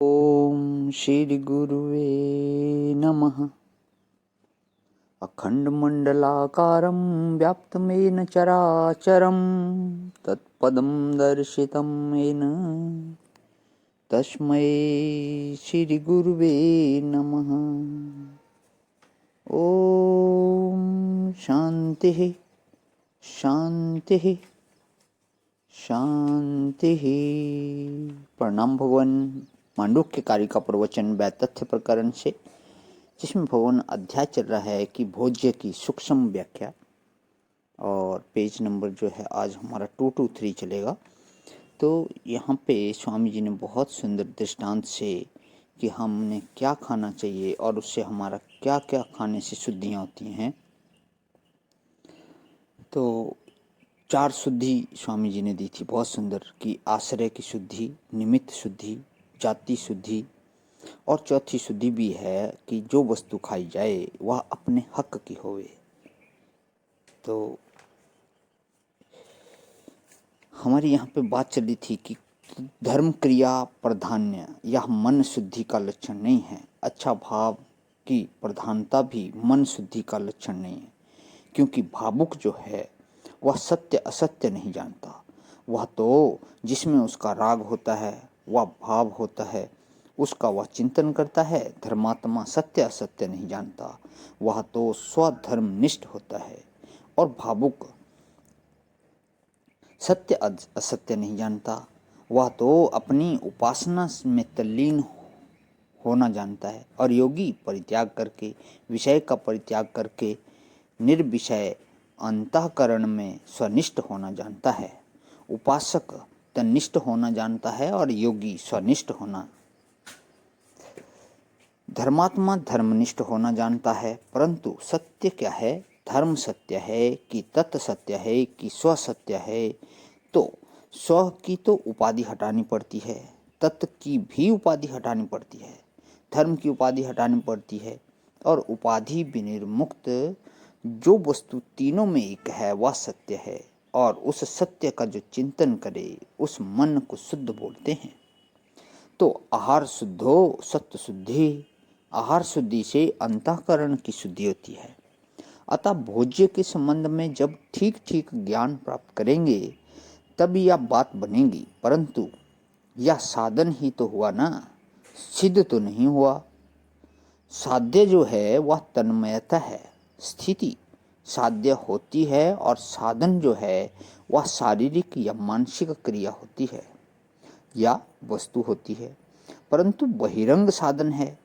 ओम श्री गुरुवे नमः। अखंडमंडलाकारं व्याप्तमेन चराचरं तत्पदं दर्शितं येन तस्मै श्री गुरुवे नमः। ओम शांति शांति शांति। प्रणाम भगवान। मांडुक्य कारिका प्रवचन व्यातथ्य प्रकरण से, जिसमें भगवान अध्याय चल रहा है कि भोज्य की सूक्ष्म व्याख्या, और पेज नंबर जो है आज हमारा 223 चलेगा। तो यहाँ पे स्वामी जी ने बहुत सुंदर दृष्टांत से कि हमने क्या खाना चाहिए और उससे हमारा क्या क्या खाने से शुद्धियाँ होती हैं। तो 4 शुद्धि स्वामी जी ने दी थी बहुत सुंदर, कि आश्रय की शुद्धि, निमित्त शुद्धि, जाति शुद्धि, और चौथी शुद्धि भी है कि जो वस्तु खाई जाए वह अपने हक की होवे। तो हमारी यहाँ पे बात चली थी कि धर्म क्रिया प्राधान्य यह मन शुद्धि का लक्षण नहीं है। अच्छा भाव की प्रधानता भी मन शुद्धि का लक्षण नहीं है, क्योंकि भावुक जो है वह सत्य असत्य नहीं जानता। वह तो जिसमें उसका राग होता है, वह भाव होता है, उसका वह चिंतन करता है। धर्मात्मा सत्य असत्य नहीं जानता, वह तो स्वधर्मनिष्ठ होता है। और भावुक सत्य असत्य नहीं जानता, वह तो अपनी उपासना में तल्लीन होना जानता है। और योगी परित्याग करके, विषय का परित्याग करके निर्विषय अंतःकरण में स्वनिष्ठ होना जानता है। उपासक तन्निष्ठ होना जानता है और योगी स्वनिष्ठ होना। धर्मात्मा धर्मनिष्ठ होना जानता है, परंतु सत्य क्या है, धर्म सत्य है कि तत् सत्य है कि स्व सत्य है। तो स्व की तो उपाधि हटानी पड़ती है, तत् की भी उपाधि हटानी पड़ती है, धर्म की उपाधि हटानी पड़ती है। और उपाधि विनिर्मुक्त जो वस्तु तीनों में एक है वह सत्य है। और उस सत्य का जो चिंतन करे उस मन को शुद्ध बोलते हैं। तो आहार शुद्धो सत्य शुद्धि, आहार शुद्धि से अंतःकरण की शुद्धि होती है। अतः भोज्य के संबंध में जब ठीक ठीक ज्ञान प्राप्त करेंगे तब यह बात बनेगी, परंतु यह साधन ही तो हुआ ना, सिद्ध तो नहीं हुआ। साध्य जो है वह तन्मयता है, स्थिति साध्य होती है, और साधन जो है वह शारीरिक या मानसिक क्रिया होती है या वस्तु होती है। परंतु बहिरंग साधन है,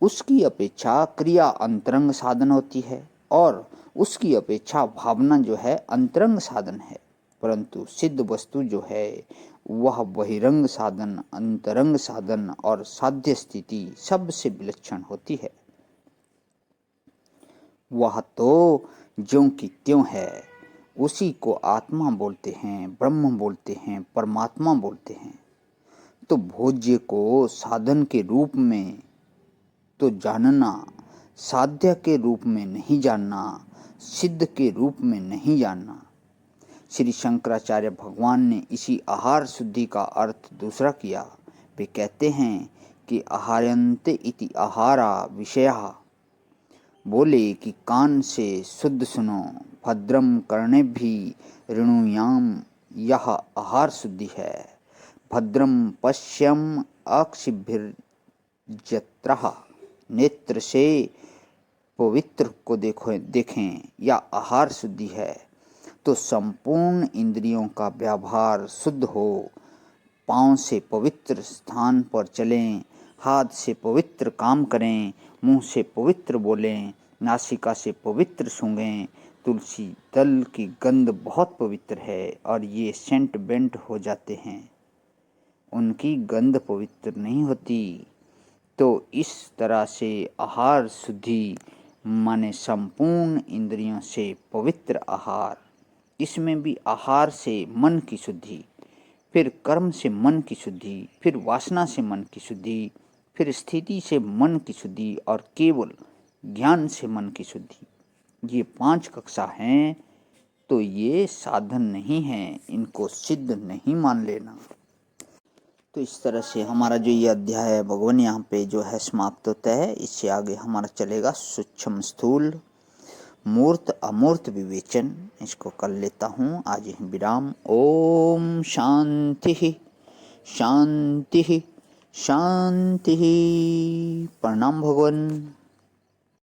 उसकी अपेक्षा क्रिया अंतरंग साधन होती है, और उसकी अपेक्षा भावना जो है अंतरंग साधन है। परंतु सिद्ध वस्तु जो है वह बहिरंग साधन, अंतरंग साधन और साध्य स्थिति सबसे विलक्षण होती है। वह तो ज्यों की त्यों है, उसी को आत्मा बोलते हैं, ब्रह्म बोलते हैं, परमात्मा बोलते हैं। तो भोज्य को साधन के रूप में तो जानना, साध्य के रूप में नहीं जानना, सिद्ध के रूप में नहीं जानना। श्री शंकराचार्य भगवान ने इसी आहार शुद्धि का अर्थ दूसरा किया। वे कहते हैं कि आहार्यन्ते इति आहारा विषया, बोले कि कान से शुद्ध सुनो, भद्रम करने भी ऋणुयाम, यह आहार शुद्धि है। भद्रम पश्यम अक्षिभिर्जत्रः, नेत्र से पवित्र को देखें, या आहार शुद्धि है। तो संपूर्ण इंद्रियों का व्यवहार शुद्ध हो, पाँव से पवित्र स्थान पर चलें, हाथ से पवित्र काम करें, मुंह से पवित्र बोलें, नासिका से पवित्र सूंघें। तुलसी दल की गंध बहुत पवित्र है, और ये सेंट बेंट हो जाते हैं, उनकी गंध पवित्र नहीं होती। तो इस तरह से आहार शुद्धि माने संपूर्ण इंद्रियों से पवित्र आहार। इसमें भी आहार से मन की शुद्धि, फिर कर्म से मन की शुद्धि, फिर वासना से मन की शुद्धि, फिर स्थिति से मन की शुद्धि, और केवल ज्ञान से मन की शुद्धि। ये 5 कक्षा हैं। तो ये साधन नहीं है, इनको सिद्ध नहीं मान लेना। तो इस तरह से हमारा जो ये अध्याय है भगवान यहाँ पे जो है समाप्त होता है। इससे आगे हमारा चलेगा सूक्ष्म स्थूल मूर्त अमूर्त विवेचन। इसको कर लेता हूँ आज ही विराम। ओम शांति शांति शांति। प्रणाम भगवान।